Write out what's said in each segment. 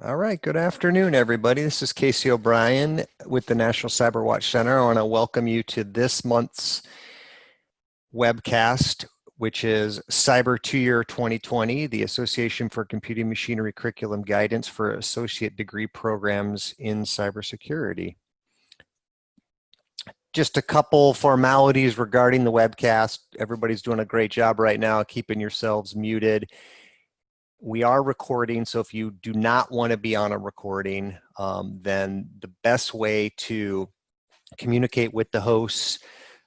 All right, good afternoon, everybody. This is Casey O'Brien with the National CyberWatch Center. I want to welcome you to this month's webcast, which is Cyber2yr 2020, the Association for Computing Machinery Curriculum Guidance for Associate Degree Programs in Cybersecurity. Just a couple formalities regarding the webcast. Everybody's doing a great job right now keeping yourselves muted. We are recording, so if you do not want to be on a recording, then the best way to communicate with the hosts,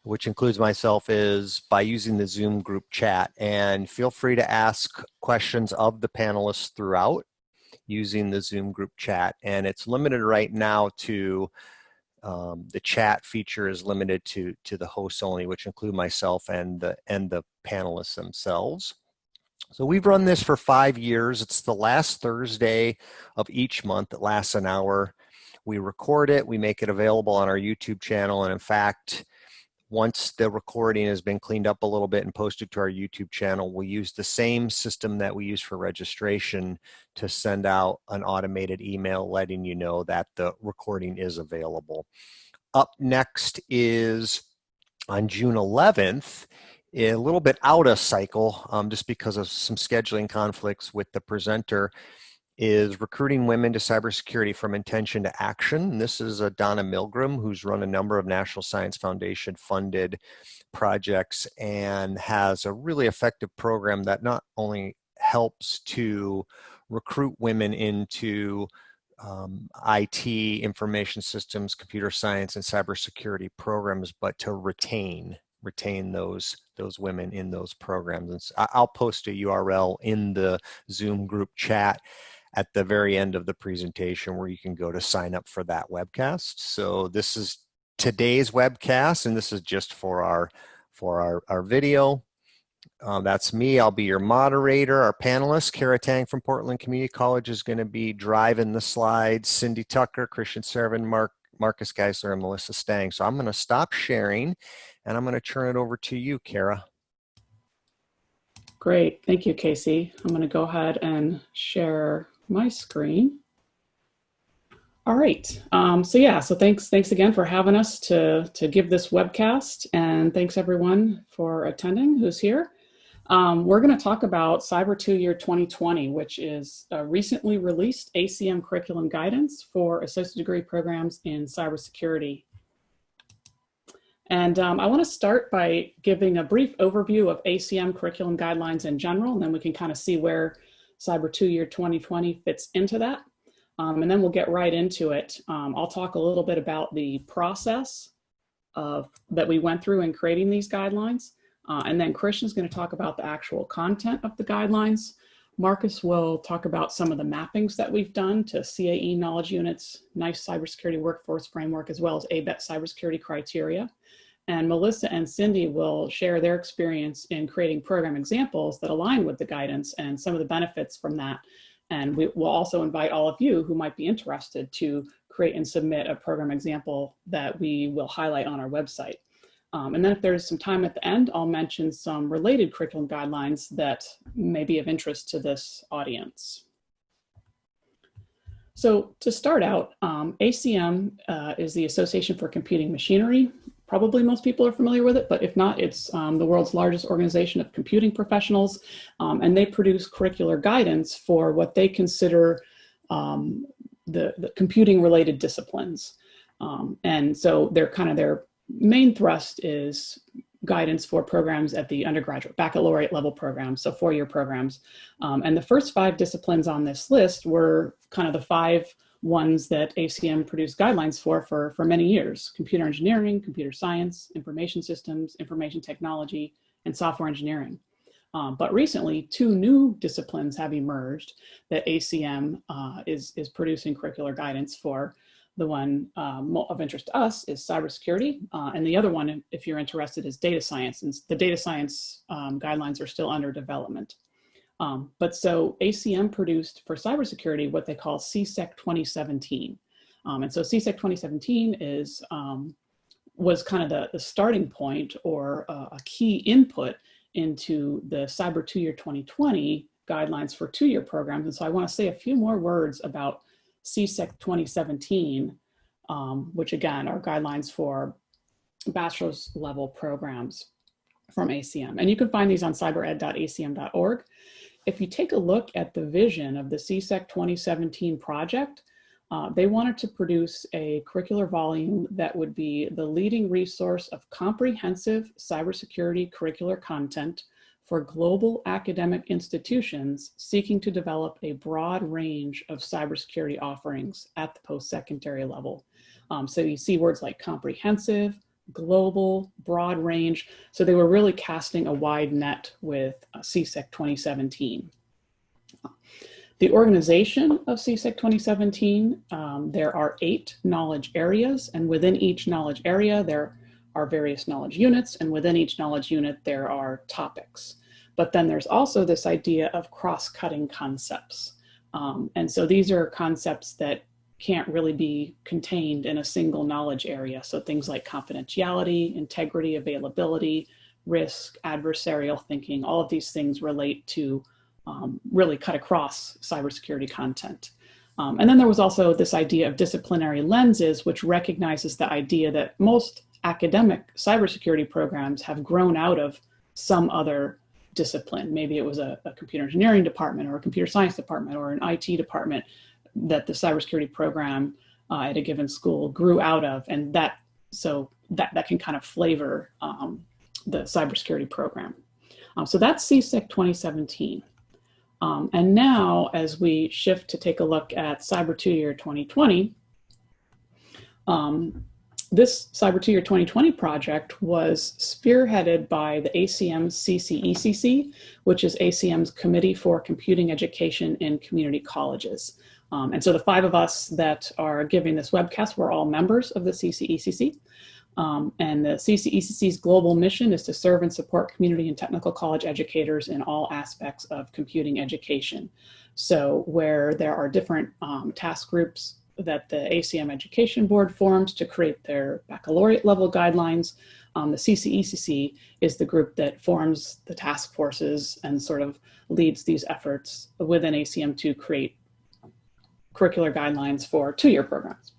which includes myself, is by using the Zoom group chat. And feel free to ask questions of the panelists throughout using the Zoom group chat. And it's limited right now to the chat feature is limited to the hosts only, which include myself and the panelists themselves. So we've run this for 5 years. It's the last Thursday of each month. It lasts an hour. We record it. We make it available on our YouTube channel. And in fact, once the recording has been cleaned up a little bit and posted to our YouTube channel, we'll use the same system that we use for registration to send out an automated email letting you know that the recording is available. Up next is on June 11th, a little bit out of cycle, just because of some scheduling conflicts with the presenter, is Recruiting Women to Cybersecurity from Intention to Action. And this is Donna Milgram, who's run a number of National Science Foundation funded projects and has a really effective program that not only helps to recruit women into IT, information systems, computer science, and cybersecurity programs, but to retain those women in those programs. And I'll post a URL in the Zoom group chat at the very end of the presentation where you can go to sign up for that webcast. So this is today's webcast, and this is just for our video. That's me. I'll be your moderator. Our panelists, Kara Tang from Portland Community College, is going to be driving the slides. Cindy Tucker, Christian Servin, Marcus Geisler, and Melissa Stang. So I'm going to stop sharing, and I'm going to turn it over to you, Kara. Great. Thank you, Casey. I'm going to go ahead and share my screen. All right. So thanks again for having us to give this webcast, and thanks everyone for attending who's here. We're going to talk about Cyber2yr 2020, which is a recently released ACM curriculum guidance for associate degree programs in cybersecurity. And I want to start by giving a brief overview of ACM curriculum guidelines in general, and then we can kind of see where Cyber2yr 2020 fits into that. And then we'll get right into it. I'll talk a little bit about the process that we went through in creating these guidelines. And then Christian's going to talk about the actual content of the guidelines. Marcus will talk about some of the mappings that we've done to CAE knowledge units, NICE Cybersecurity Workforce Framework, as well as ABET cybersecurity criteria. And Melissa and Cindy will share their experience in creating program examples that align with the guidance and some of the benefits from that. And we will also invite all of you who might be interested to create and submit a program example that we will highlight on our website. And then if there's some time at the end, I'll mention some related curriculum guidelines that may be of interest to this audience. So to start out, ACM is the Association for Computing Machinery. Probably most people are familiar with it, but if not, it's the world's largest organization of computing professionals, and they produce curricular guidance for what they consider the computing-related disciplines. And so their main thrust is guidance for programs at the undergraduate baccalaureate level programs, so 4-year programs. And the first 5 disciplines on this list were kind of the 5 ones that ACM produced guidelines for many years: computer engineering, computer science, information systems, information technology, and software engineering. But recently, 2 new disciplines have emerged that ACM is producing curricular guidance for. The one of interest to us is cybersecurity, and the other one, if you're interested, is data science, and the data science guidelines are still under development. But so ACM produced for cybersecurity what they call CCECC 2017. And so CCECC 2017 was kind of the starting point or a key input into the Cyber2yr 2020 guidelines for two-year programs. And so I want to say a few more words about CCECC 2017, which again are guidelines for bachelor's level programs from ACM. And you can find these on cybered.acm.org. If you take a look at the vision of the CCECC 2017 project, they wanted to produce a curricular volume that would be the leading resource of comprehensive cybersecurity curricular content for global academic institutions seeking to develop a broad range of cybersecurity offerings at the post-secondary level. So you see words like comprehensive, global, broad range. So they were really casting a wide net with CCECC 2017. The organization of CCECC 2017, there are 8 knowledge areas, and within each knowledge area, there are various knowledge units, and within each knowledge unit, there are topics. But then there's also this idea of cross-cutting concepts. And so these are concepts that can't really be contained in a single knowledge area. So things like confidentiality, integrity, availability, risk, adversarial thinking, all of these things relate to really cut across cybersecurity content. And then there was also this idea of disciplinary lenses, which recognizes the idea that most academic cybersecurity programs have grown out of some other discipline. Maybe it was a computer engineering department or a computer science department or an IT department that the cybersecurity program at a given school grew out of, and that can kind of flavor the cybersecurity program. So that's CCECC 2017. And now, as we shift to take a look at Cyber2yr 2020, this Cyber2yr 2020 project was spearheaded by the ACM CCECC, which is ACM's Committee for Computing Education in Community Colleges. And so the 5 of us that are giving this webcast, we're all members of the CCECC. And the CCECC's global mission is to serve and support community and technical college educators in all aspects of computing education. So where there are different task groups that the ACM Education Board forms to create their baccalaureate level guidelines, the CCECC is the group that forms the task forces and sort of leads these efforts within ACM to create curricular guidelines for two-year programs.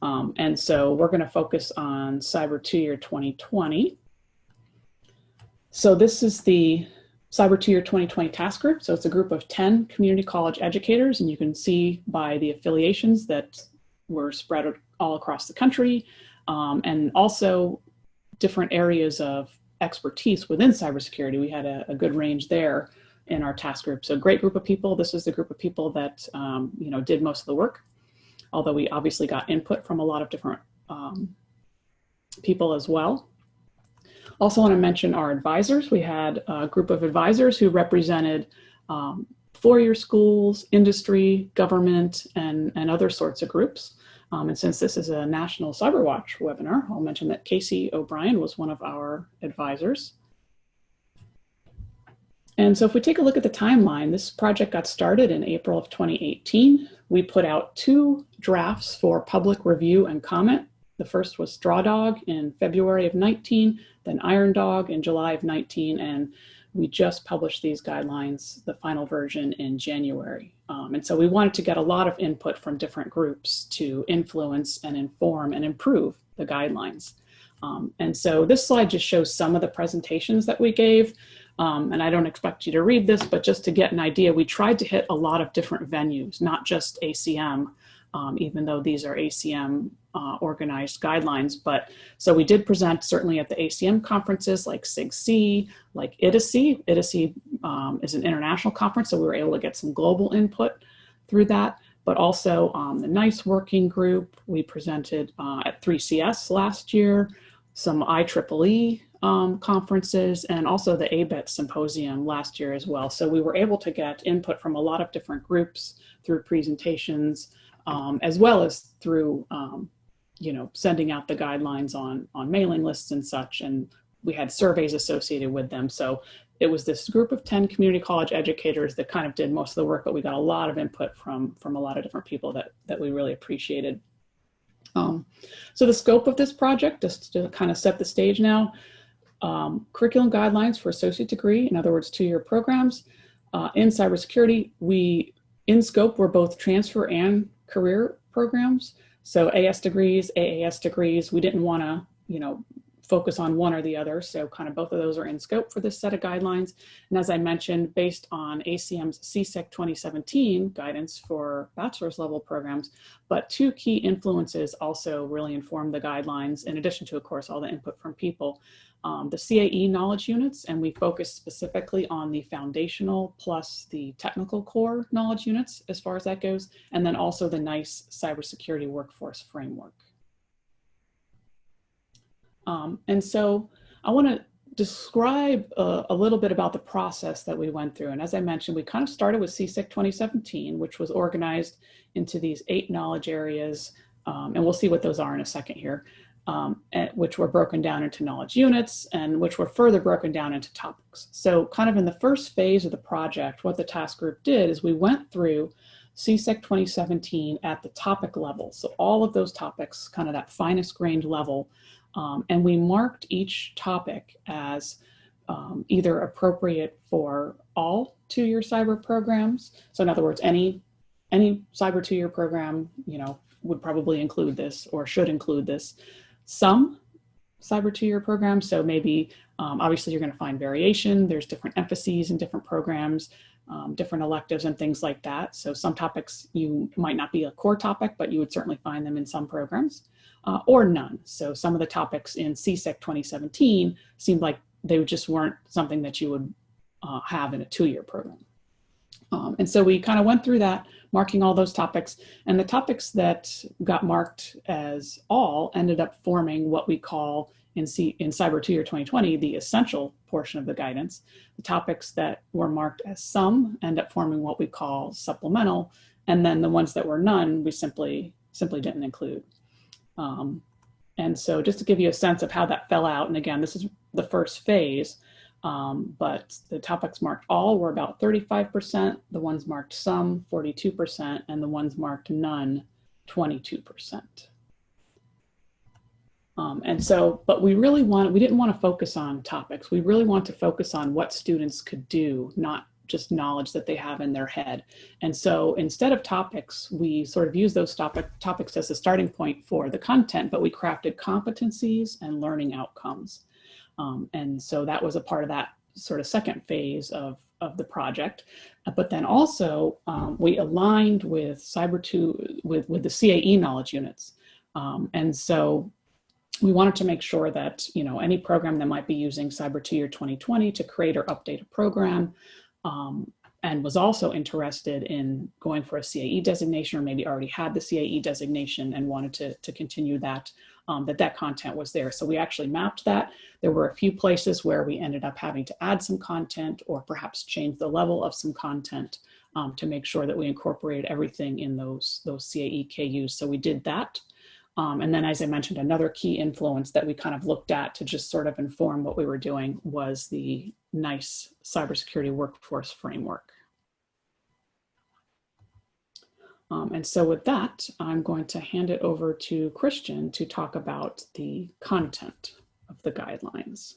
And so we're going to focus on Cyber2yr 2020. So this is the Cyber2yr 2020 task group. So it's a group of 10 community college educators, and you can see by the affiliations that were spread all across the country, and also different areas of expertise within cybersecurity. We had a good range there in our task group. So great group of people. This is the group of people that did most of the work, although we obviously got input from a lot of different people as well. Also want to mention our advisors. We had a group of advisors who represented four-year schools, industry, government, and other sorts of groups. And since this is a National CyberWatch webinar, I'll mention that Casey O'Brien was one of our advisors. And so if we take a look at the timeline, this project got started in April of 2018. We put out 2 drafts for public review and comment. The first was Straw Dog in February of 19, then Iron Dog in July of 19, and we just published these guidelines, the final version, in January. And so we wanted to get a lot of input from different groups to influence and inform and improve the guidelines. And so this slide just shows some of the presentations that we gave. And I don't expect you to read this, but just to get an idea, we tried to hit a lot of different venues, not just ACM, even though these are ACM organized guidelines. But so we did present certainly at the ACM conferences like CCECC, like IDICE. IDICE is an international conference, so we were able to get some global input through that. But also the NICE working group, we presented at 3CS last year, some IEEE conferences, and also the ABET symposium last year as well. So we were able to get input from a lot of different groups through presentations, as well as through sending out the guidelines on mailing lists and such, and we had surveys associated with them. So it was this group of 10 community college educators that kind of did most of the work, but we got a lot of input from a lot of different people that we really appreciated. So the scope of this project, just to kind of set the stage now, curriculum guidelines for associate degree, in other words, 2-year programs. In cybersecurity, in scope, we're both transfer and career programs. So AS degrees, AAS degrees, we didn't want to, focus on one or the other. So kind of both of those are in scope for this set of guidelines. And as I mentioned, based on ACM's CSEC 2017 guidance for bachelor's level programs, but two key influences also really inform the guidelines, in addition to, of course, all the input from people. The CAE knowledge units, and we focus specifically on the foundational plus the technical core knowledge units as far as that goes, and then also the NICE Cybersecurity Workforce Framework. And so I want to describe a little bit about the process that we went through. And as I mentioned, we kind of started with CSEC 2017, which was organized into these 8 knowledge areas, and we'll see what those are in a second here. Which were broken down into knowledge units and which were further broken down into topics. So kind of in the first phase of the project, what the task group did is we went through CSEC 2017 at the topic level. So all of those topics, kind of that finest grained level, and we marked each topic as either appropriate for all 2-year cyber programs. So in other words, any cyber 2-year program, would probably include this or should include this. Some cyber 2-year programs, so maybe obviously you're going to find variation. There's different emphases in different programs, different electives and things like that. So some topics you might not be a core topic, but you would certainly find them in some programs, or none. So some of the topics in CSEC 2017 seemed like they just weren't something that you would have in a 2-year program. And so we kind of went through that, marking all those topics, and the topics that got marked as all ended up forming what we call in Cyber2yr 2020, the essential portion of the guidance. The topics that were marked as some end up forming what we call supplemental, and then the ones that were none, we simply didn't include. And so just to give you a sense of how that fell out, and again, this is the first phase, but the topics marked all were about 35%, the ones marked some, 42%, and the ones marked none, 22%. And so, but we didn't want to focus on topics. We really want to focus on what students could do, not just knowledge that they have in their head. And so instead of topics, we sort of use those topics as a starting point for the content, but we crafted competencies and learning outcomes. And so that was a part of that sort of second phase of the project. But then also we aligned with with the CAE knowledge units. And so we wanted to make sure that, any program that might be using Cyber2yr 2020 to create or update a program, and was also interested in going for a CAE designation, or maybe already had the CAE designation and wanted to continue that, that content was there. So we actually mapped that. There were a few places where we ended up having to add some content or perhaps change the level of some content to make sure that we incorporated everything in those CAE KUs. So we did that. And then, as I mentioned, another key influence that we kind of looked at to just sort of inform what we were doing was the NICE Cybersecurity Workforce Framework. And so with that, I'm going to hand it over to Christian to talk about the content of the guidelines.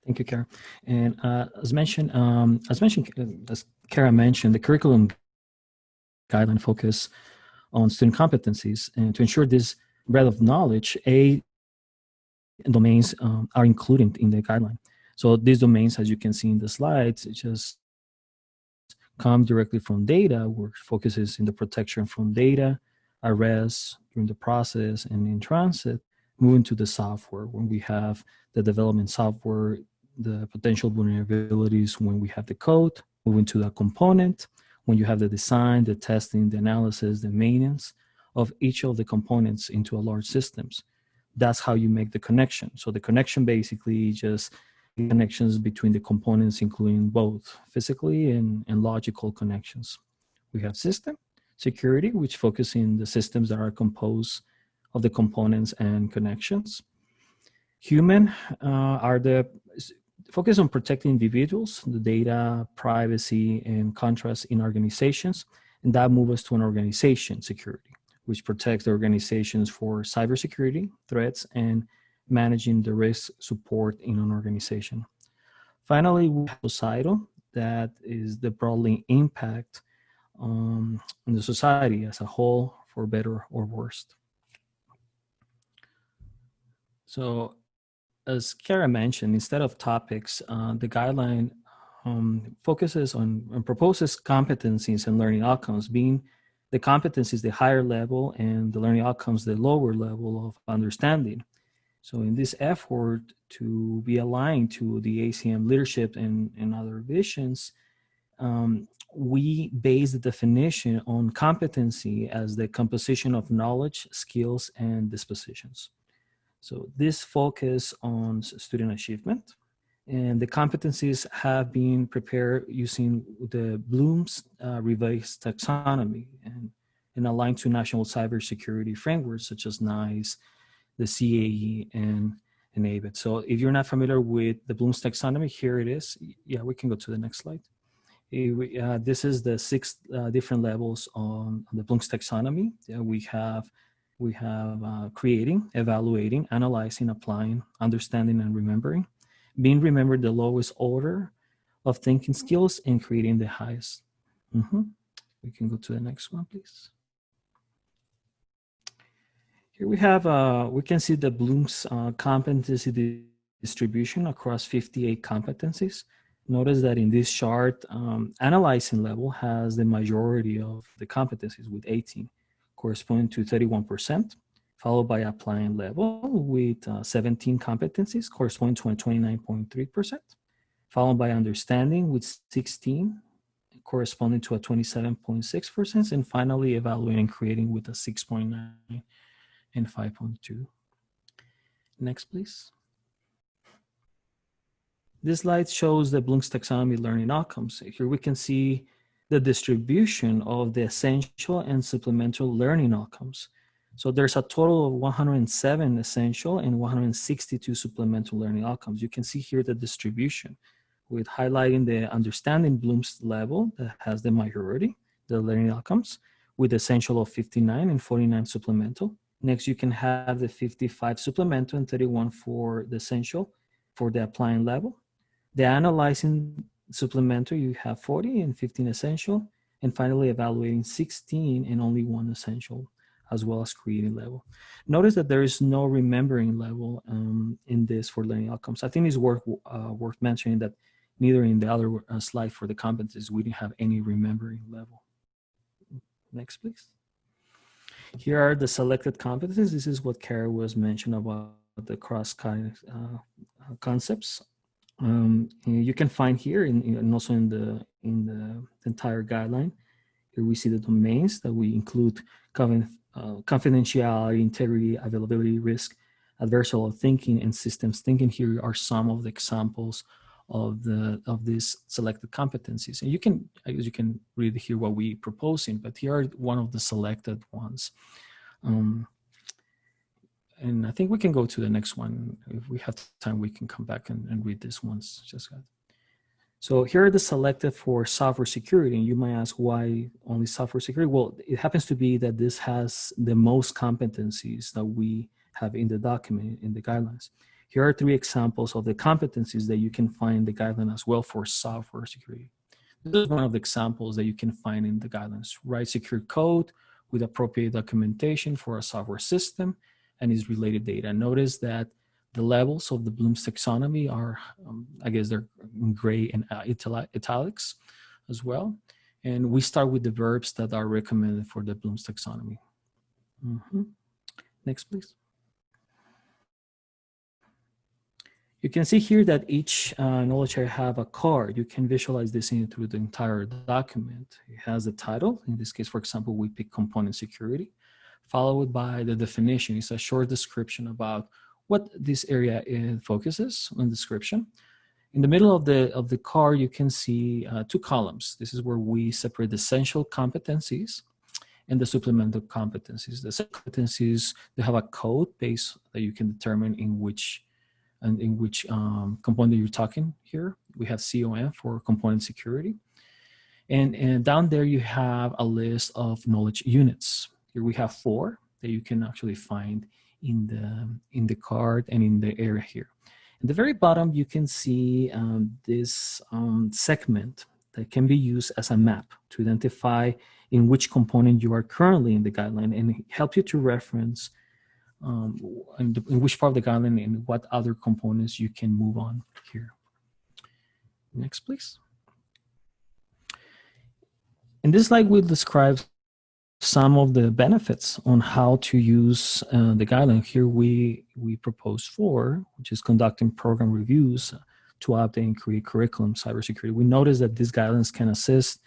Thank you, Kara. And as Kara mentioned, the curriculum guideline focus on student competencies, and to ensure this breadth of knowledge, domains are included in the guideline. So these domains, as you can see in the slides, just come directly from data, which focuses in the protection from data, arrests during the process and in transit, moving to the software when we have the development software, the potential vulnerabilities when we have the code, moving to the component, when you have the design, the testing, the analysis, the maintenance of each of the components into a large systems. That's how you make the connection. So the connection basically just connections between the components, including both physically and logical connections. We have system security, which focuses in the systems that are composed of the components and connections. Human are the focus on protecting individuals, the data, privacy, and contrast in organizations. And that moves us to an organization security, which protects the organizations for cybersecurity threats and managing the risk support in an organization. Finally, we have societal, that is the broadly impact on the society as a whole, for better or worse. So as Kara mentioned, instead of topics, the guideline focuses on and proposes competencies and learning outcomes, being the competencies the higher level and the learning outcomes the lower level of understanding. So in this effort to be aligned to the ACM leadership and other visions, we base the definition on competency as the composition of knowledge, skills, and dispositions. So this focus on student achievement, and the competencies have been prepared using the Bloom's revised taxonomy and aligned to national cybersecurity frameworks such as NICE, the CAE, and ABET. So if you're not familiar with the Bloom's taxonomy, here it is. Yeah, we can go to the next slide. This is the 6 different levels on the Bloom's taxonomy. We have creating, evaluating, analyzing, applying, understanding, and remembering. Being remembered the lowest order of thinking skills, and creating the highest. We can go to the next one, please. Here we have, we can see the Bloom's competency distribution across 58 competencies. Notice that in this chart, analyzing level has the majority of the competencies with 18, corresponding to 31%, followed by applying level with 17 competencies, corresponding to a 29.3%, followed by understanding with 16, corresponding to a 27.6%, and finally evaluating and creating with a 6.9 and 5.2. Next, please. This slide shows the Bloom's taxonomy learning outcomes. Here we can see the distribution of the essential and supplemental learning outcomes. So there's a total of 107 essential and 162 supplemental learning outcomes. You can see here the distribution with highlighting the understanding Bloom's level that has the majority, the learning outcomes, with essential of 59 and 49 supplemental. Next, you can have the 55 supplemental and 31 for the essential for the applying level. The analyzing supplemental, you have 40 and 15 essential, and finally evaluating 16 and only 1 essential, as well as creating level. Notice that there is no remembering level in this for learning outcomes. I think it's worth mentioning that neither in the other slide for the competencies, we didn't have any remembering level. Next, please. Here are the selected competencies. This is what Kara was mentioning about the cross-cutting concepts. You can find here and also in the entire guideline. Here we see the domains that we include: confidentiality, integrity, availability, risk, adversarial thinking, and systems thinking. Here are some of the examples of these selected competencies. And you can read here what we proposing, but here are one of the selected ones. And I think we can go to the next one. If we have time, we can come back and read this once. So here are the selected for software security. And you might ask, why only software security? Well, it happens to be that this has the most competencies that we have in the document, in the guidelines. Here are 3 examples of the competencies that you can find in the guideline as well for software security. This is one of the examples that you can find in the guidelines. Write secure code with appropriate documentation for a software system and its related data. Notice that the levels of the Bloom's taxonomy are, I guess they're in gray and italics as well. And we start with the verbs that are recommended for the Bloom's taxonomy. Next, please. You can see here that each knowledge area have a card. You can visualize this through the entire document. It has a title. In this case, for example, we pick component security, followed by the definition. It's a short description about what this area focuses on description. In the middle of the card, you can see 2 columns. This is where we separate the essential competencies and the supplemental competencies. The competencies, they have a code base that you can determine in which component you're talking here. We have COM for component security. And down there you have a list of knowledge units. Here we have 4 that you can actually find in the card and in the area here. At the very bottom, you can see this segment that can be used as a map to identify in which component you are currently in the guideline and help you to reference in which part of the guideline and what other components you can move on here. Next, please. In this slide, we describe some of the benefits on how to use the guideline. Here we propose 4, which is conducting program reviews to update and create curriculum cybersecurity. We notice that these guidelines can assist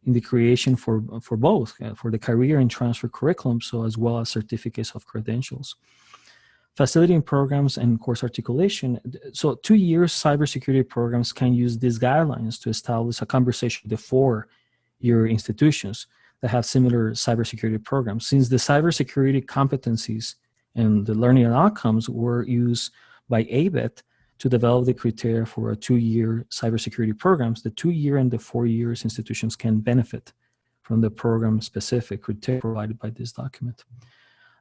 in the creation for both, for the career and transfer curriculum, so as well as certificates of credentials. Facilitating programs and course articulation. So 2-year cybersecurity programs can use these guidelines to establish a conversation with the 4-year institutions that have similar cybersecurity programs. Since the cybersecurity competencies and the learning outcomes were used by ABET to develop the criteria for a 2-year cybersecurity programs, the 2-year and the 4-year institutions can benefit from the program-specific criteria provided by this document.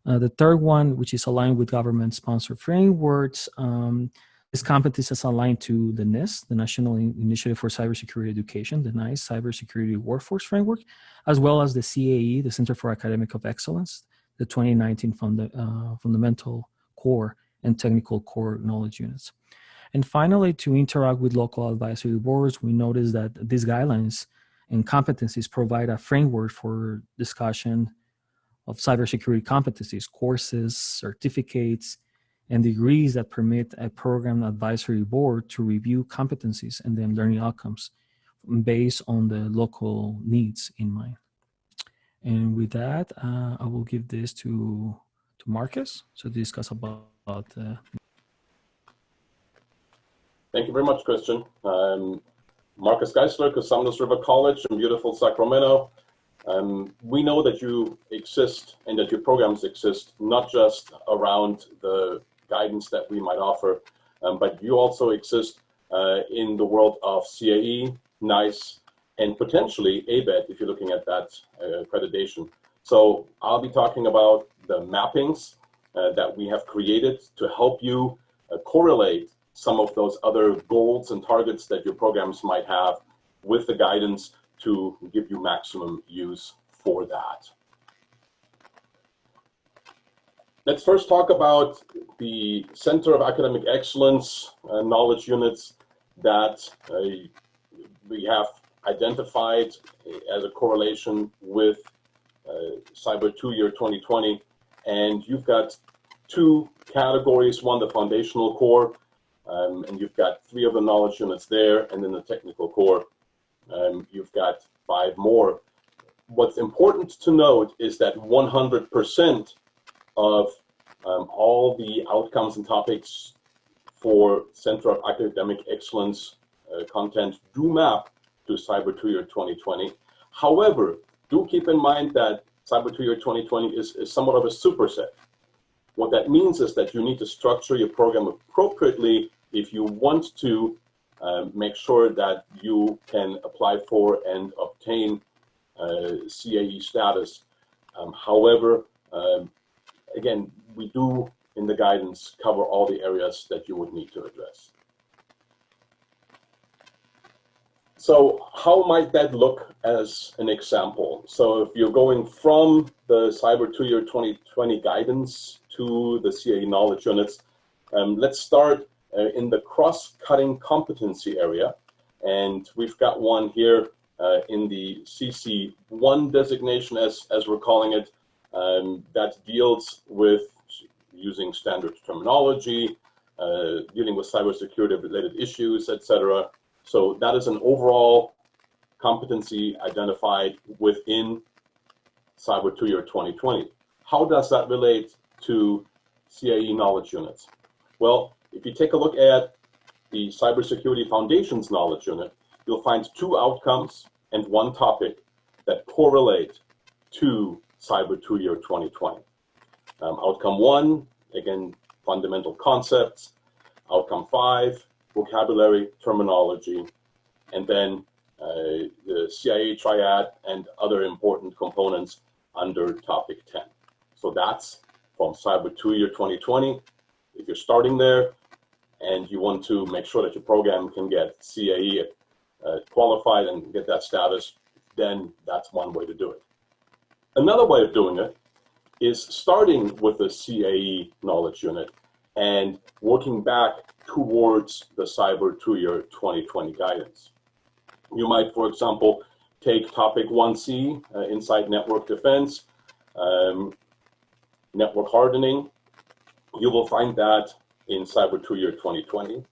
The third one, which is aligned with government-sponsored frameworks, this competence is aligned to the NIST, the National Initiative for Cybersecurity Education, the NICE Cybersecurity Workforce Framework, as well as the CAE, the Center for Academic of Excellence, the 2019 Fundamental Core and Technical Core Knowledge Units. And finally, to interact with local advisory boards, we notice that these guidelines and competencies provide a framework for discussion of cybersecurity competencies, courses, certificates, and degrees that permit a program advisory board to review competencies and then learning outcomes based on the local needs in mind. And with that, I will give this to Marcus to discuss about Thank you very much, Christian. Marcus Geisler, Cosumnes River College in beautiful Sacramento. We know that you exist and that your programs exist not just around the guidance that we might offer, but you also exist in the world of CAE, NICE, and potentially ABET if you're looking at that accreditation. So I'll be talking about the mappings that we have created to help you correlate some of those other goals and targets that your programs might have with the guidance to give you maximum use for that. Let's first talk about the Center of Academic Excellence knowledge units that we have identified as a correlation with Cyber2yr2020. And you've got 2 categories, one the foundational core, and you've got 3 of the knowledge units there, and then the technical core. You've got 5 more. What's important to note is that 100% of all the outcomes and topics for Center of Academic Excellence content do map to Cyber2yr2020. However, do keep in mind that Cyber2yr2020 is somewhat of a superset. What that means is that you need to structure your program appropriately if you want to make sure that you can apply for and obtain CAE status. However, again, we do in the guidance cover all the areas that you would need to address. So how might that look as an example? So if you're going from the Cyber2yr2020 guidance to the CAE knowledge units, let's start in the cross-cutting competency area. And we've got one here in the CC1 designation, as we're calling it, that deals with using standard terminology, dealing with cybersecurity related issues, etc. So that is an overall competency identified within Cyber2yr2020. How does that relate to CAE knowledge units? Well, if you take a look at the Cybersecurity Foundations knowledge unit, you'll find 2 outcomes and 1 topic that correlate to Cyber2yr2020. Outcome 1, again, fundamental concepts. Outcome 5, vocabulary, terminology, and then the CIA triad and other important components under topic 10. So that's from Cyber2yr2020. If you're starting there and you want to make sure that your program can get CAE qualified and get that status, then that's one way to do it. Another way of doing it is starting with the CAE knowledge unit and working back towards the Cyber2yr2020 guidance. You might, for example, take topic 1C, inside network defense, network hardening. You will find that in Cyber2yr2020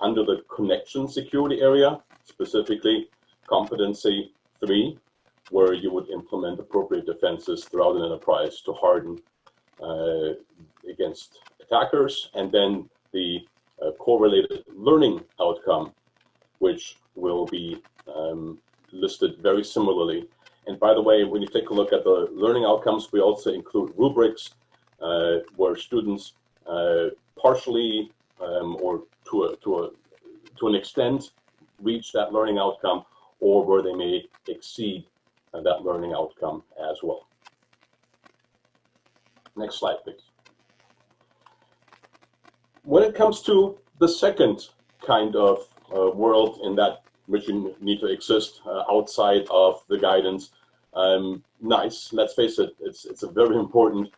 under the connection security area, specifically Competency 3, where you would implement appropriate defenses throughout an enterprise to harden against attackers, and then the correlated learning outcome, which will be listed very similarly. And by the way, when you take a look at the learning outcomes, we also include rubrics where students partially or to an extent reach that learning outcome, or where they may exceed that learning outcome as well. Next slide, please. When it comes to the second kind of world in that which you need to exist outside of the guidance, NICE, let's face it, it's a very important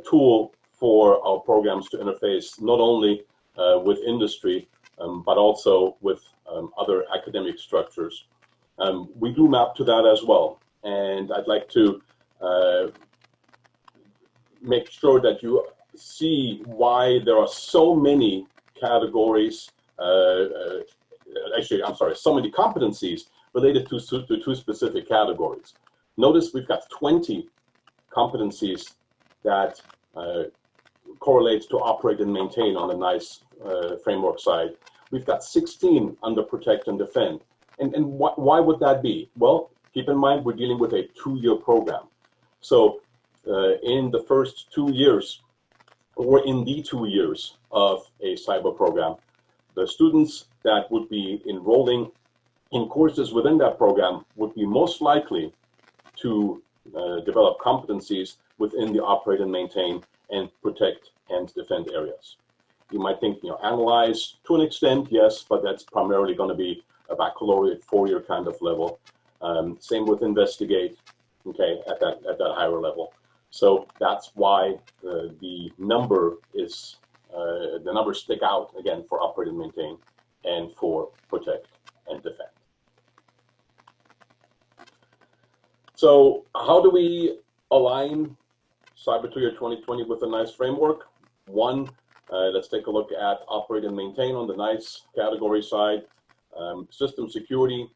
tool for our programs to interface not only with industry, but also with other academic structures. We do map to that as well. And I'd like to make sure that you see why there are so many categories, actually, I'm sorry, so many competencies related to two specific categories. Notice we've got 20 competencies that correlates to operate and maintain on the NICE framework side. We've got 16 under protect and defend. And why would that be? Well, keep in mind, we're dealing with a 2-year program. So in the first 2 years, or in the 2 years of a cyber program, the students that would be enrolling in courses within that program would be most likely to develop competencies within the operate and maintain and protect and defend areas. You might think, analyze to an extent, yes, but that's primarily going to be a baccalaureate 4-year kind of level. Same with investigate, okay, at that higher level. So that's why the number is the numbers stick out again for operate and maintain and for protect and defend. So how do we align Cyber2yr2020 with the NICE framework? One, let's take a look at operate and maintain on the NICE category side. System security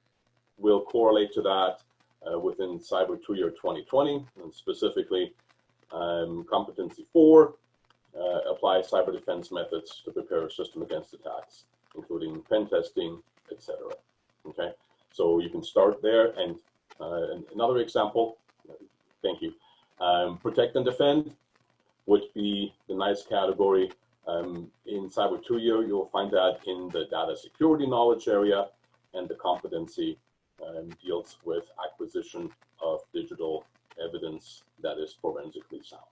will correlate to that within Cyber2yr2020, and specifically Competency 4, apply cyber defense methods to prepare a system against attacks, including pen testing, etc. Okay, so you can start there. And another example, thank you, protect and defend would be the NICE category. In Cyber2yr, you'll find that in the data security knowledge area, and the competency deals with acquisition of digital evidence that is forensically sound.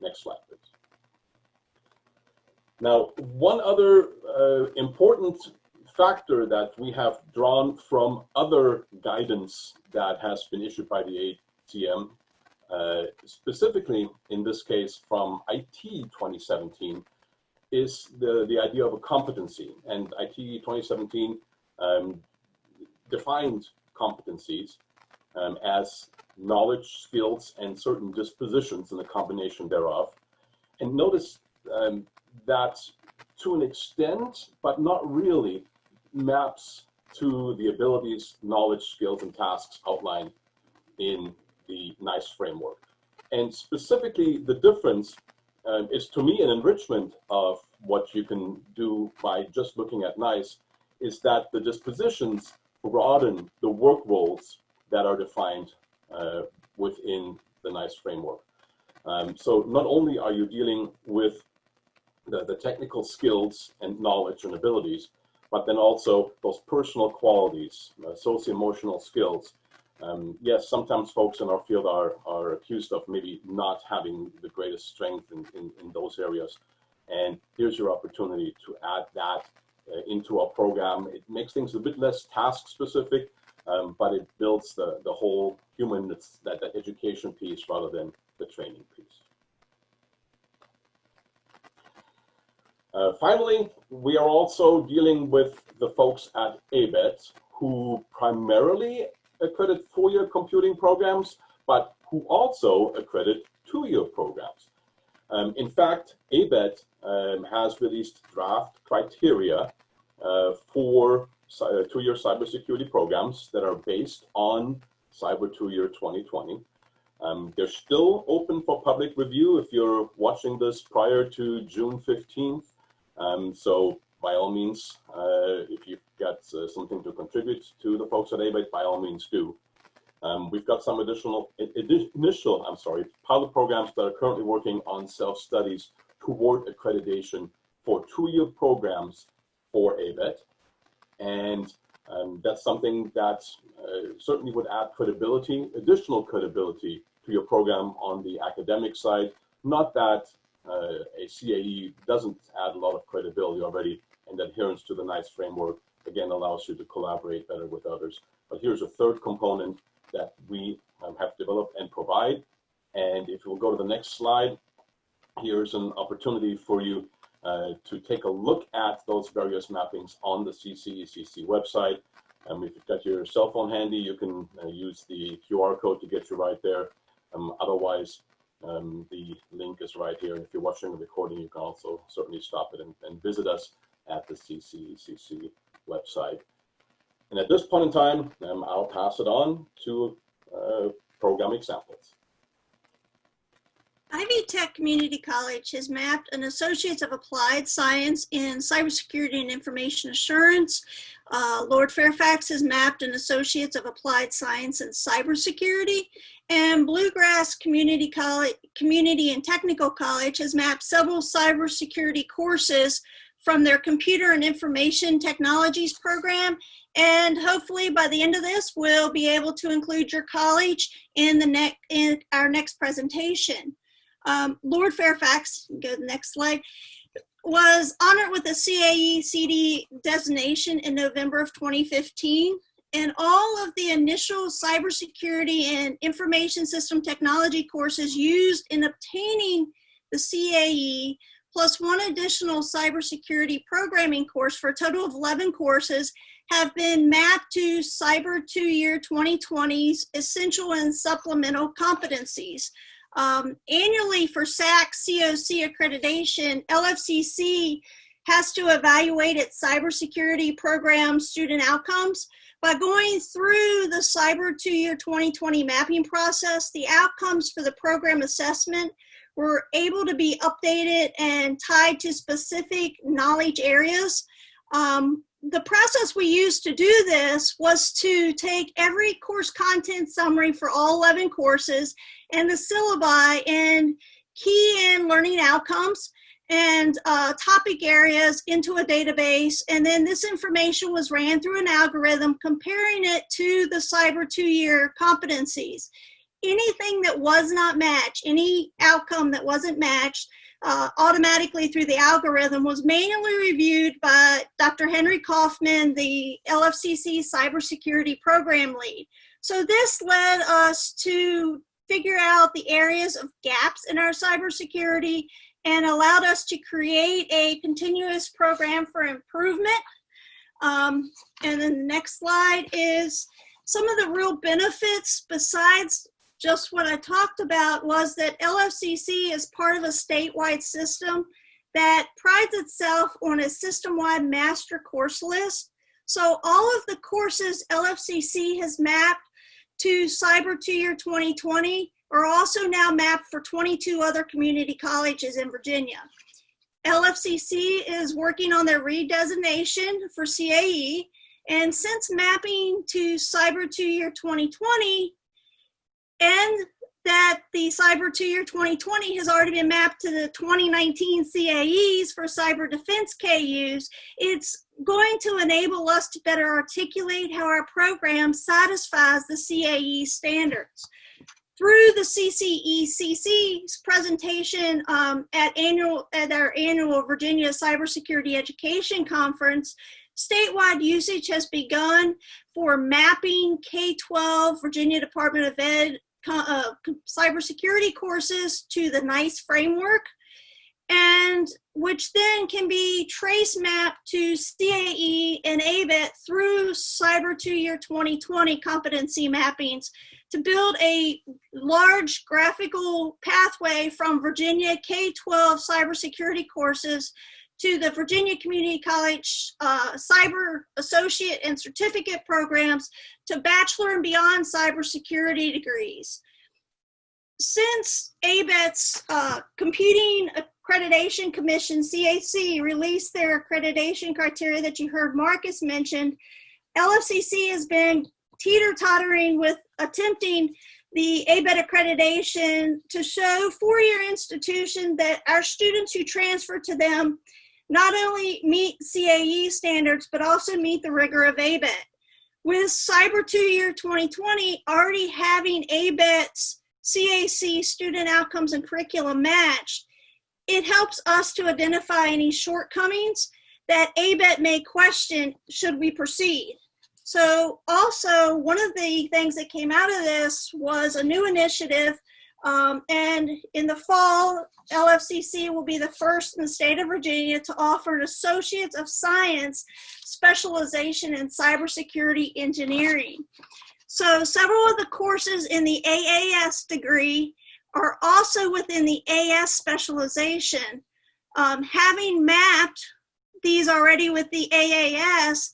Next slide, please. Now, one other important factor that we have drawn from other guidance that has been issued by the ACM, specifically in this case from IT 2017, is the idea of a competency. And IT 2017 defined competencies as knowledge, skills, and certain dispositions and the combination thereof. And notice that to an extent, but not really, maps to the abilities, knowledge, skills, and tasks outlined in the NICE framework. And specifically, the difference is, to me, an enrichment of what you can do by just looking at NICE, is that the dispositions broaden the work roles that are defined within the NICE framework. So not only are you dealing with the technical skills and knowledge and abilities, but then also those personal qualities, socio-emotional skills. Yes, sometimes folks in our field are accused of maybe not having the greatest strength in those areas. And here's your opportunity to add that into a program. It makes things a bit less task specific, but it builds the whole human, that education piece rather than the training piece. Finally, we are also dealing with the folks at ABET who primarily accredit 4-year computing programs, but who also accredit 2-year programs. In fact, ABET has released draft criteria for 2-year cybersecurity programs that are based on Cyber2yr2020. They're still open for public review if you're watching this prior to June 15th. So by all means, if you've got something to contribute to the folks at ABET, by all means do. We've got some initial pilot programs that are currently working on self-studies toward accreditation for 2-year programs for ABET. And that's something that certainly would add credibility, additional credibility to your program on the academic side. Not that a CAE doesn't add a lot of credibility already, and adherence to the NICE framework, again, allows you to collaborate better with others. But here's a third component that we have developed and provide. And if you'll go to the next slide, here's an opportunity for you to take a look at those various mappings on the CCECC website. If you've got your cell phone handy, you can use the QR code to get you right there. Otherwise, the link is right here. And if you're watching the recording, you can also certainly stop it and visit us at the CCECC website. And at this point in time, I'll pass it on to program examples. Ivy Tech Community College has mapped an Associates of Applied Science in Cybersecurity and Information Assurance. Lord Fairfax has mapped an Associates of Applied Science in Cybersecurity. And Bluegrass Community and Technical College has mapped several cybersecurity courses from their Computer and Information Technologies program. And hopefully by the end of this, we'll be able to include your college in our next presentation. Lord Fairfax, go to the next slide, was honored with a CAE-CD designation in November of 2015. And all of the initial cybersecurity and information system technology courses used in obtaining the CAE, plus one additional cybersecurity programming course for a total of 11 courses, have been mapped to Cyber2yr2020's essential and supplemental competencies. Annually for CCECC accreditation, LFCC has to evaluate its cybersecurity program student outcomes. By going through the Cyber2yr2020 mapping process, the outcomes for the program assessment were able to be updated and tied to specific knowledge areas. The process we used to do this was to take every course content summary for all 11 courses and the syllabi and key in learning outcomes and topic areas into a database. And then this information was ran through an algorithm comparing it to the Cyber2yr competencies. Anything that was not matched, any outcome that wasn't matched, automatically through the algorithm was manually reviewed by Dr. Henry Kaufman, the LFCC cybersecurity program lead. So this led us to figure out the areas of gaps in our cybersecurity and allowed us to create a continuous program for improvement. And then the next slide is some of the real benefits besides just what I talked about was that LFCC is part of a statewide system that prides itself on a system-wide master course list. So all of the courses LFCC has mapped to Cyber2yr2020 are also now mapped for 22 other community colleges in Virginia. LFCC is working on their redesignation for CAE, and since mapping to Cyber2yr2020, and that the Cyber2yr2020 has already been mapped to the 2019 CAEs for cyber defense KUs, it's going to enable us to better articulate how our program satisfies the CAE standards. Through the CCECC's presentation at our annual Virginia Cybersecurity Education Conference, statewide usage has begun for mapping K-12 Virginia Department of Ed cybersecurity courses to the NICE framework, and which then can be trace mapped to CAE and ABET through Cyber2yr2020 competency mappings to build a large graphical pathway from Virginia K-12 cybersecurity courses to the Virginia Community College Cyber Associate and Certificate programs to bachelor and beyond cybersecurity degrees. Since ABET's Computing Accreditation Commission, CAC, released their accreditation criteria that you heard Marcus mention, LFCC has been teeter-tottering with attempting the ABET accreditation to show four-year institutions that our students who transfer to them not only meet CAE standards, but also meet the rigor of ABET. With Cyber2yr2020 already having ABET's CAC student outcomes and curriculum matched, it helps us to identify any shortcomings that ABET may question should we proceed. So also, one of the things that came out of this was a new initiative, and in the fall, LFCC will be the first in the state of Virginia to offer an Associates of Science specialization in cybersecurity engineering. So several of the courses in the AAS degree are also within the AS specialization. Having mapped these already with the AS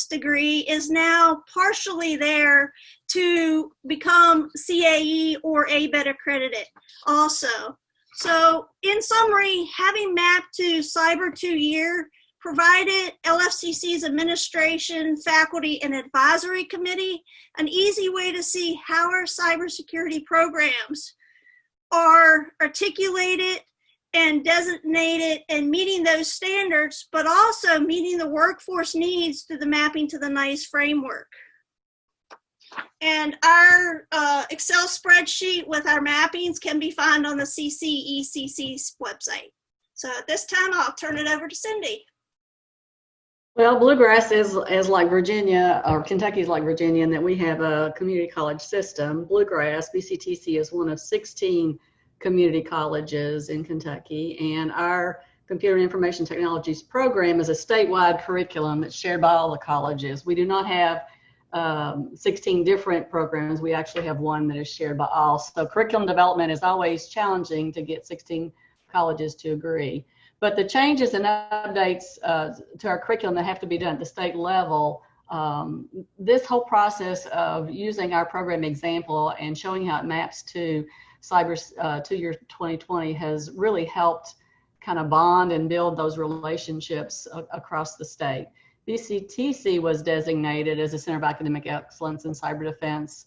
degree is now partially there to become CAE or ABET accredited also. So in summary, having mapped to Cyber2yr provided LFCC's administration, faculty, and advisory committee an easy way to see how our cybersecurity programs are articulated and designated and meeting those standards, but also meeting the workforce needs through the mapping to the NICE framework. And our Excel spreadsheet with our mappings can be found on the CCECC's website. So at this time, I'll turn it over to Cindy. Well, Bluegrass is like Virginia, or Kentucky is like Virginia, in that we have a community college system. Bluegrass, BCTC, is one of 16 community colleges in Kentucky, and our Computer and Information Technologies program is a statewide curriculum that's shared by all the colleges. We do not have 16 different programs. We actually have one that is shared by all. So curriculum development is always challenging to get 16 colleges to agree. But the changes and updates to our curriculum that have to be done at the state level, this whole process of using our program example and showing how it maps to Cyber2yr2020 has really helped kind of bond and build those relationships across the state. BCTC was designated as a Center of Academic Excellence in Cyber Defense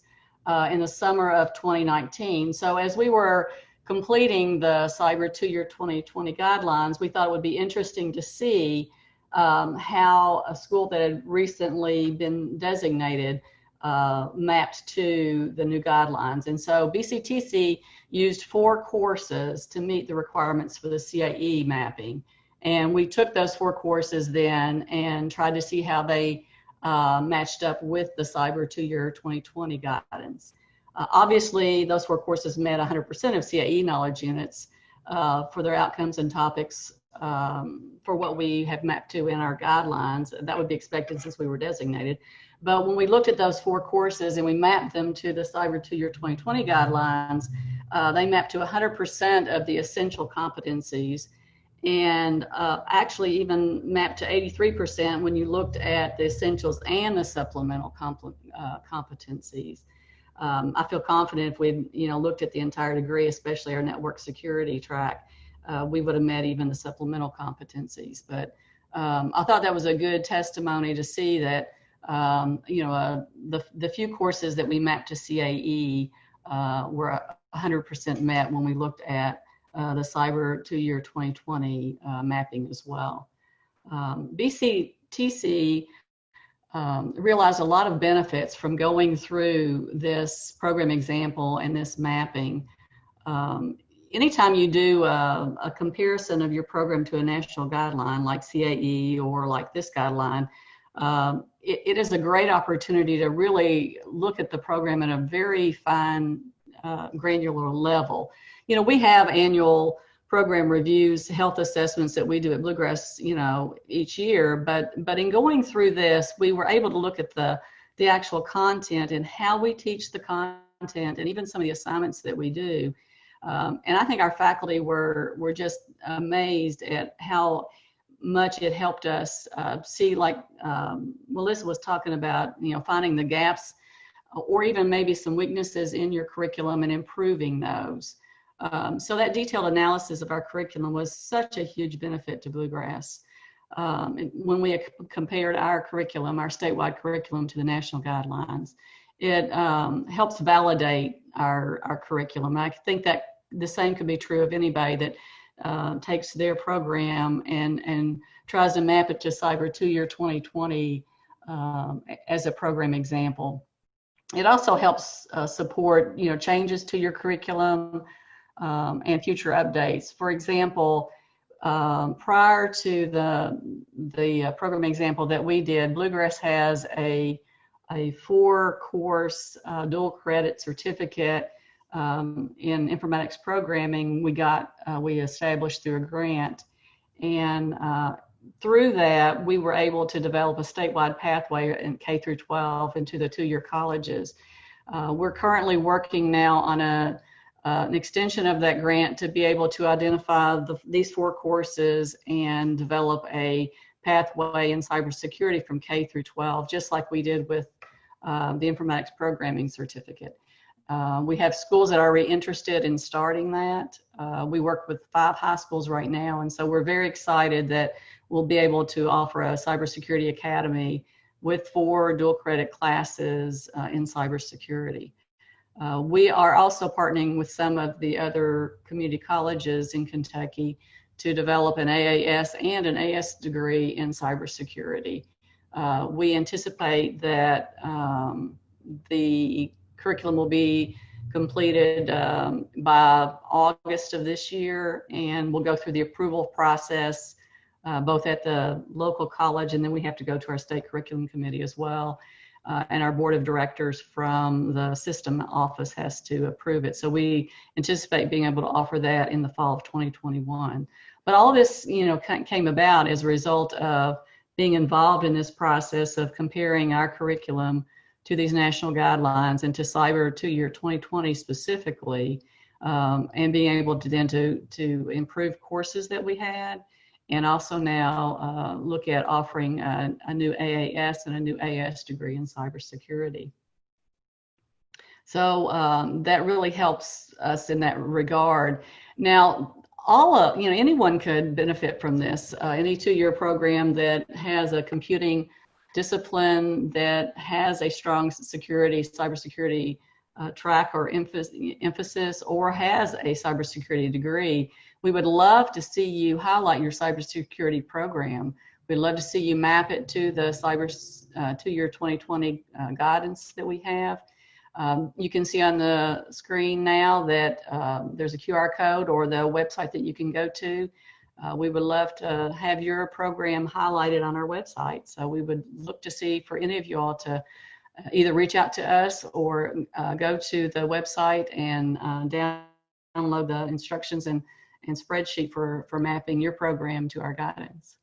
in the summer of 2019. So as we were completing the Cyber2yr2020 guidelines, we thought it would be interesting to see how a school that had recently been designated mapped to the new guidelines. And so BCTC used 4 courses to meet the requirements for the CAE mapping. And we took those 4 courses then and tried to see how they matched up with the Cyber2yr2020 guidance. Obviously, those 4 courses met 100% of CAE knowledge units for their outcomes and topics for what we have mapped to in our guidelines. That would be expected since we were designated. But when we looked at those 4 courses and we mapped them to the Cyber2yr2020 guidelines, they mapped to 100% of the essential competencies, and actually even mapped to 83% when you looked at the essentials and the supplemental competencies. I feel confident if we looked at the entire degree, especially our network security track, we would have met even the supplemental competencies. But I thought that was a good testimony to see that the few courses that we mapped to CAE were 100% met when we looked at the Cyber2yr2020 mapping as well. BCTC realized a lot of benefits from going through this program example and this mapping. Anytime you do a comparison of your program to a national guideline like CAE or like this guideline, it is a great opportunity to really look at the program at a very fine, granular level. You know, we have annual program reviews, health assessments that we do at Bluegrass, you know, each year. But in going through this, we were able to look at the actual content and how we teach the content, and even some of the assignments that we do. And I think our faculty were just amazed at how much it helped us see, like Melissa was talking about, you know, finding the gaps or even maybe some weaknesses in your curriculum and improving those. So that detailed analysis of our curriculum was such a huge benefit to Bluegrass. When we compared our curriculum, our statewide curriculum, to the national guidelines, it helps validate our curriculum. I think that the same could be true of anybody that takes their program and tries to map it to Cyber2yr2020 as a program example. It also helps support, you know, changes to your curriculum and future updates. For example, prior to the program example that we did, Bluegrass has a 4-course dual credit certificate in informatics programming. We established through a grant, and through that we were able to develop a statewide pathway in K through 12 into the 2-year colleges. We're currently working now on an extension of that grant to be able to identify these 4 courses and develop a pathway in cybersecurity from K through 12, just like we did with the informatics programming certificate. We have schools that are already interested in starting that. We work with 5 high schools right now, and so we're very excited that we'll be able to offer a cybersecurity academy with 4 dual credit classes in cybersecurity. We are also partnering with some of the other community colleges in Kentucky to develop an AAS and an AS degree in cybersecurity. We anticipate that the curriculum will be completed by August of this year, and we'll go through the approval process both at the local college, and then we have to go to our state curriculum committee as well. And our board of directors from the system office has to approve it. So we anticipate being able to offer that in the fall of 2021. But all of this, you know, came about as a result of being involved in this process of comparing our curriculum to these national guidelines and to Cyber2yr2020 specifically, and being able to then to improve courses that we had, and also now look at offering a new AAS and a new AS degree in cybersecurity. So that really helps us in that regard. Now, anyone could benefit from this. Any 2-year program that has a computing discipline that has a strong cybersecurity track or emphasis, or has a cybersecurity degree, we would love to see you highlight your cybersecurity program. We'd love to see you map it to the Cyber2yr2020 guidance that we have. You can see on the screen now that there's a QR code or the website that you can go to. We would love to have your program highlighted on our website. So we would look to see for any of you all to either reach out to us or go to the website and download the instructions and spreadsheet for mapping your program to our guidance.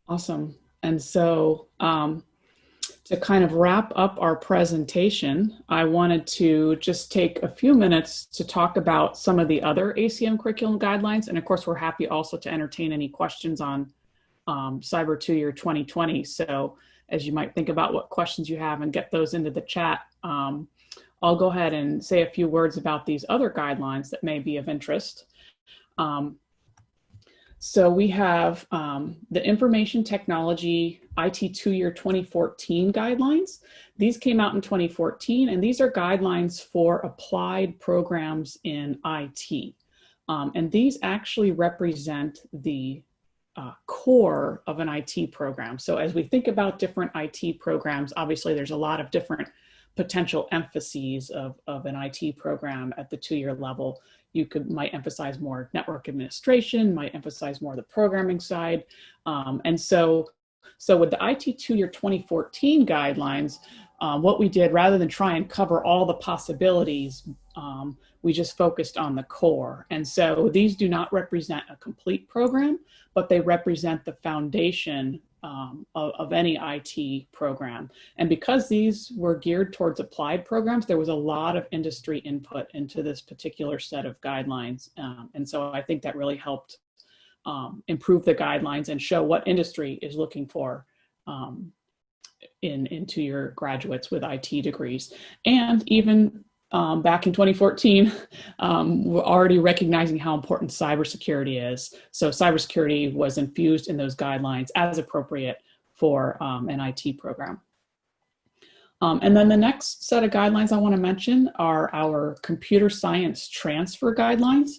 Awesome. And so to kind of wrap up our presentation, I wanted to just take a few minutes to talk about some of the other ACM curriculum guidelines. And of course, we're happy also to entertain any questions on Cyber2yr2020. So as you might think about what questions you have and get those into the chat, I'll go ahead and say a few words about these other guidelines that may be of interest. So we have the Information Technology IT 2-year 2014 guidelines. These came out in 2014, and these are guidelines for applied programs in IT. And these actually represent the core of an IT program. So as we think about different IT programs, obviously there's a lot of different potential emphases of an IT program at the 2-year level. You might emphasize more network administration, might emphasize more the programming side. And so with the IT 2-year 2014 guidelines, what we did, rather than try and cover all the possibilities, we just focused on the core. And so these do not represent a complete program, but they represent the foundation of any IT program. And because these were geared towards applied programs, there was a lot of industry input into this particular set of guidelines. And so I think that really helped improve the guidelines and show what industry is looking for in 2-year graduates with IT degrees. And even back in 2014, we're already recognizing how important cybersecurity is. So cybersecurity was infused in those guidelines as appropriate for an IT program. And then the next set of guidelines I want to mention are our computer science transfer guidelines.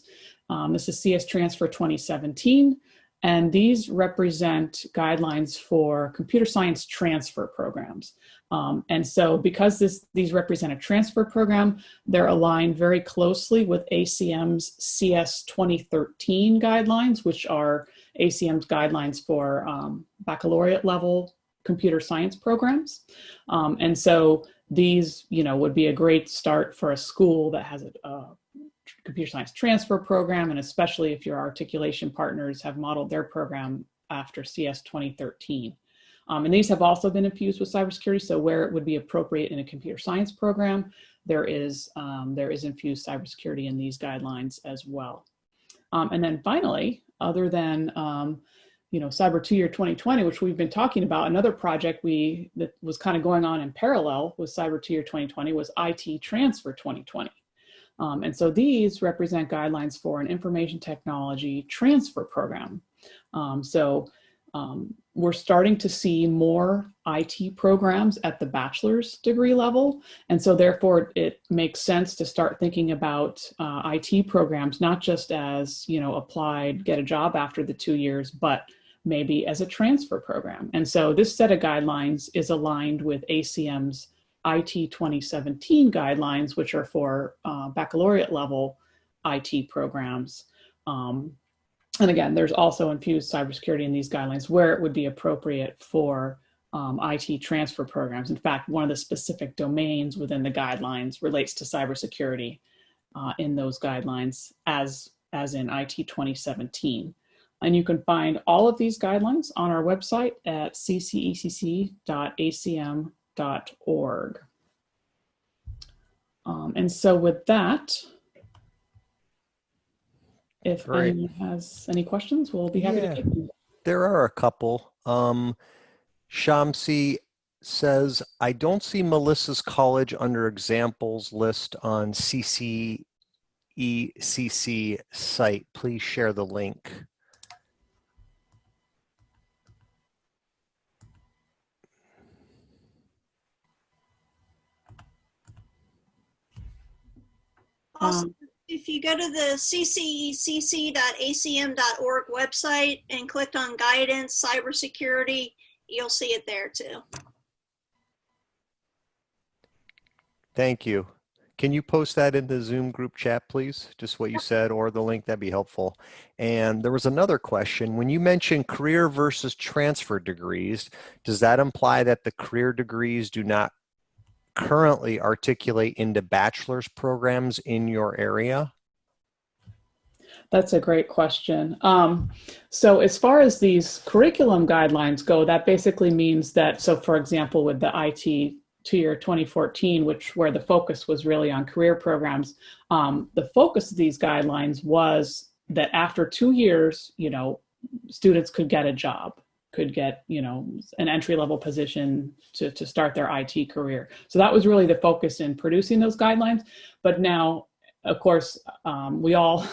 This is CS Transfer 2017. And these represent guidelines for computer science transfer programs. And so because these represent a transfer program, they're aligned very closely with ACM's CS 2013 guidelines, which are ACM's guidelines for baccalaureate level computer science programs. And so these, would be a great start for a school that has a computer science transfer program, and especially if your articulation partners have modeled their program after CS 2013. And these have also been infused with cybersecurity, so where it would be appropriate in a computer science program, there is infused cybersecurity in these guidelines as well. And then finally, other than Cyber2yr 2020, which we've been talking about, another project that was kind of going on in parallel with Cyber2yr 2020 was IT Transfer 2020. And so these represent guidelines for an information technology transfer program. We're starting to see more IT programs at the bachelor's degree level. And so therefore it makes sense to start thinking about IT programs, not just as, applied, get a job after the 2 years, but maybe as a transfer program. And so this set of guidelines is aligned with ACM's IT 2017 guidelines, which are for baccalaureate level IT programs. And again, there's also infused cybersecurity in these guidelines where it would be appropriate for IT transfer programs. In fact, one of the specific domains within the guidelines relates to cybersecurity in those guidelines as in IT 2017. And you can find all of these guidelines on our website at ccecc.acm.org. And so with that, if anyone has any questions, we'll be happy to take them. There are a couple. Shamsi says, I don't see Melissa's college under examples list on CCECC site. Please share the link. Also, if you go to the CCECC.acm.org website and click on guidance, cybersecurity, you'll see it there too. Thank you. Can you post that in the Zoom group chat, please? Just what you said, or the link, that'd be helpful. And there was another question. When you mentioned career versus transfer degrees, does that imply that the career degrees do not currently articulate into bachelor's programs in your area? That's a great question. So as far as these curriculum guidelines go, that basically means that, so for example, with the IT 2-year 2014, where the focus was really on career programs, the focus of these guidelines was that after 2 years, students could get a job, could get, an entry-level position to start their IT career. So that was really the focus in producing those guidelines. But now, of course, we all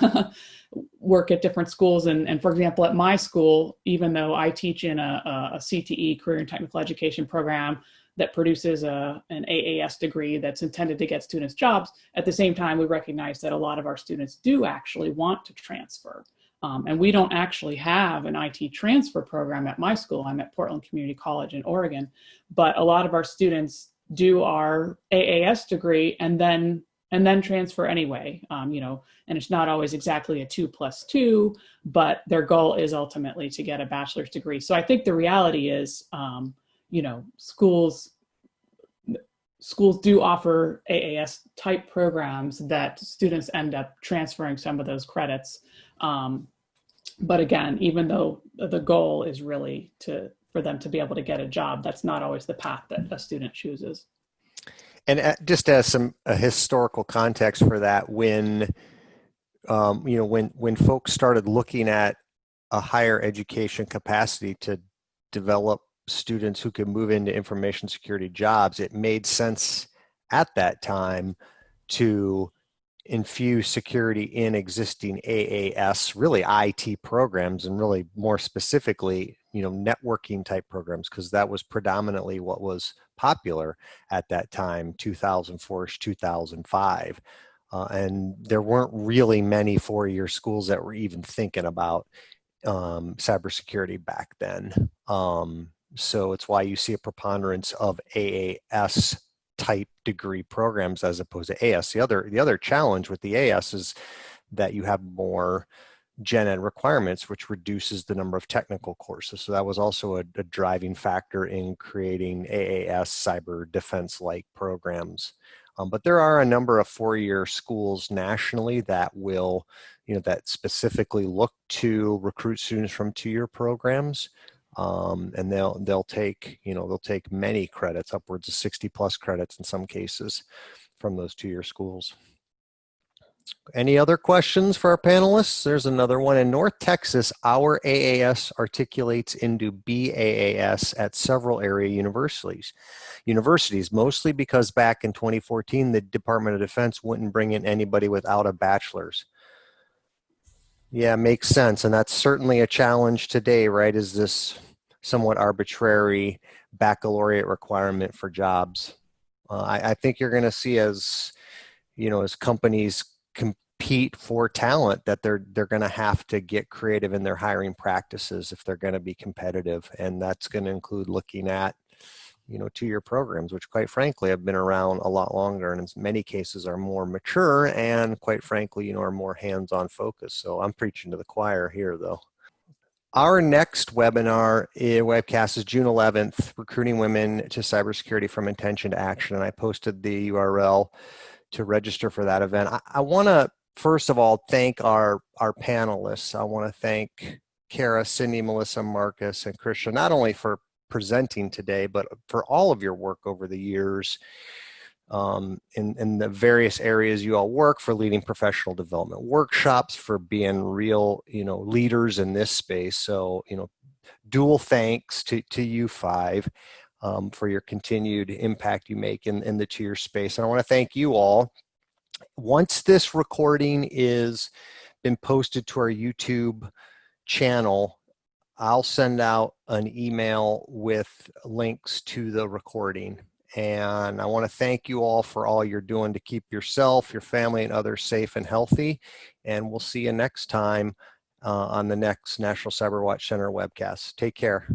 work at different schools. And for example, at my school, even though I teach in a CTE, Career and Technical Education program that produces an AAS degree that's intended to get students jobs, at the same time, we recognize that a lot of our students do actually want to transfer. And we don't actually have an IT transfer program at my school. I'm at Portland Community College in Oregon, but a lot of our students do our AAS degree and then transfer anyway, you know, and it's not always exactly a 2+2, but their goal is ultimately to get a bachelor's degree. So I think the reality is, you know, schools do offer AAS type programs that students end up transferring some of those credits. But again, even though the goal is really for them to be able to get a job, that's not always the path that a student chooses. And just as a historical context for that, when you know, when folks started looking at a higher education capacity to develop students who could move into information security jobs, it made sense at that time to infuse security in existing AAS, really IT programs, and really more specifically, you know, networking type programs, because that was predominantly what was popular at that time, 2004-ish, 2005. And there weren't really many four-year schools that were even thinking about cybersecurity back then. So it's why you see a preponderance of AAS type degree programs as opposed to AS. The other challenge with the AS is that you have more gen ed requirements, which reduces the number of technical courses. So that was also a driving factor in creating AAS cyber defense like programs. But there are a number of four-year schools nationally that will, you know, that specifically look to recruit students from two-year programs. And they'll take many credits, upwards of 60+ credits in some cases, from those two-year schools. Any other questions for our panelists? There's another one. In North Texas, our AAS articulates into BAAS at several area universities, mostly because back in 2014, the Department of Defense wouldn't bring in anybody without a bachelor's. Yeah, makes sense. And that's certainly a challenge today, right? Is this somewhat arbitrary baccalaureate requirement for jobs? I think you're going to see, as you know, as companies compete for talent, that they're going to have to get creative in their hiring practices if they're going to be competitive, and that's going to include looking at, you know, two-year programs, which quite frankly have been around a lot longer and in many cases are more mature and quite frankly, you know, are more hands-on focused. So I'm preaching to the choir here though. Our next webinar, webcast, is June 11th, Recruiting Women to Cybersecurity from Intention to Action, and I posted the URL to register for that event. I want to, first of all, thank our panelists. I want to thank Kara, Cindy, Melissa, Marcus, and Christian, not only for presenting today, but for all of your work over the years in the various areas you all work, for leading professional development workshops, for being real, you know, leaders in this space. So, you know, dual thanks to you five for your continued impact you make in the two-year space. And I want to thank you all. Once this recording is been posted to our YouTube channel, I'll send out an email with links to the recording. And I want to thank you all for all you're doing to keep yourself, your family, and others safe and healthy. And we'll see you next time on the next National CyberWatch Center webcast. Take care.